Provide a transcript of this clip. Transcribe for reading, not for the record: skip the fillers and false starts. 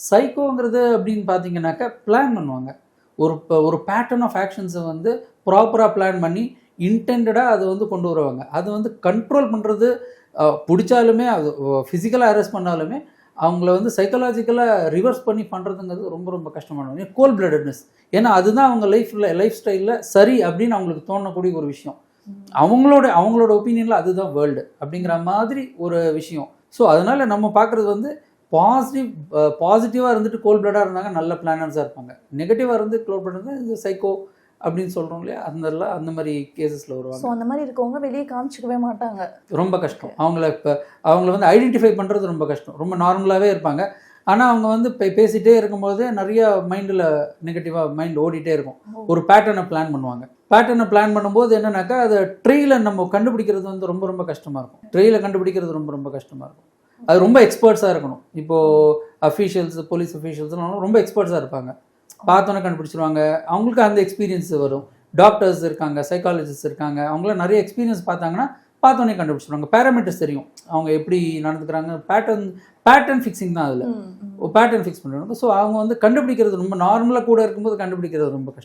சைக்கோங்கிறது அப்படின்னு பார்த்தீங்கன்னாக்கா பிளான் பண்ணுவாங்க. ஒரு பேட்டர்ன் ஆஃப் ஆக்ஷன்ஸை வந்து ப்ராப்பராக பிளான் பண்ணி இன்டெண்டடாக அதை வந்து கொண்டு வருவாங்க. அது வந்து கண்ட்ரோல் பண்ணுறது பிடிச்சாலுமே அது ஃபிசிக்கலாக அரெஸ்ட் பண்ணாலுமே அவங்கள வந்து சைக்கலாஜிக்கலாக ரிவர்ஸ் பண்ணி பண்ணுறதுங்கிறது ரொம்ப ரொம்ப கஷ்டமானது. கோல்ட் பிளடட்னஸ். ஏன்னா அதுதான் அவங்க லைஃப் ஸ்டைலில் சரி அப்படின்னு அவங்களுக்கு தோணக்கூடிய ஒரு விஷயம். அவங்களோட ஒப்பீனியனில் அதுதான் வேர்ல்டு அப்படிங்கிற மாதிரி ஒரு விஷயம். ஸோ அதனால் நம்ம பார்க்குறது வந்து பாசிட்டிவாக இருந்துட்டு கோல்ட் பிளடாக இருந்தாங்க நல்ல பிளானர்ஸாக இருப்பாங்க. நெகட்டிவாக இருந்து கோல்ட் பிளட் இருந்தால் இது சைக்கோ அப்படின்னு சொல்கிறோம் இல்லையா, அந்த மாதிரி கேசஸில் வருவாங்க. ஸோ அந்த மாதிரி இருக்கவங்க வெளியே காமிச்சிக்கவே மாட்டாங்க. ரொம்ப கஷ்டம். அவங்கள வந்து ஐடென்டிஃபை பண்ணுறது ரொம்ப கஷ்டம். ரொம்ப நார்மலாகவே இருப்பாங்க. ஆனால் அவங்க வந்து பேசிகிட்டே இருக்கும்போது நிறைய மைண்டில் நெகட்டிவாக மைண்ட் ஓடிட்டே இருக்கும். ஒரு பேட்டர்னை பிளான் பண்ணுவாங்க. பேட்டர்னை பிளான் பண்ணும்போது என்னன்னாக்கா அதை ட்ரெயில நம்ம கண்டுபிடிக்கிறது வந்து ரொம்ப ரொம்ப கஷ்டமாக இருக்கும். ட்ரெயில கண்டுபிடிக்கிறது ரொம்ப ரொம்ப கஷ்டமாக இருக்கும். அது ரொம்ப எக்ஸ்பர்ட்ஸாக இருக்கணும். இப்போது அஃபீஷியல்ஸ், போலீஸ் அஃபீஷியல்ஸ்லாம் ரொம்ப எக்ஸ்பர்ட்ஸாக இருப்பாங்க. பார்த்தோன்னே கண்டுபிடிச்சிருவாங்க. அவங்களுக்கு அந்த எக்ஸ்பீரியன்ஸ் வரும். டாக்டர்ஸ் இருக்காங்க, சைக்காலஜிஸ்ட் இருக்காங்க, அவங்களாம் நிறைய எக்ஸ்பீரியன்ஸ் பார்த்தாங்கன்னா பார்த்தோன்னே கண்டுபிடிச்சிருவாங்க. பேராமீட்டர்ஸ் தெரியும் அவங்க எப்படி நடந்துக்கிறாங்க. பேட்டர்ன் ஃபிக்ஸிங் தான் அதில் பேட்டர்ன் ஃபிக்ஸ் பண்ணுறாங்க. ஸோ அவங்க வந்து கண்டுபிடிக்கிறது ரொம்ப நார்மலாக கூட இருக்கும்போது கண்டுபிடிக்கிறது ரொம்ப கஷ்டம்.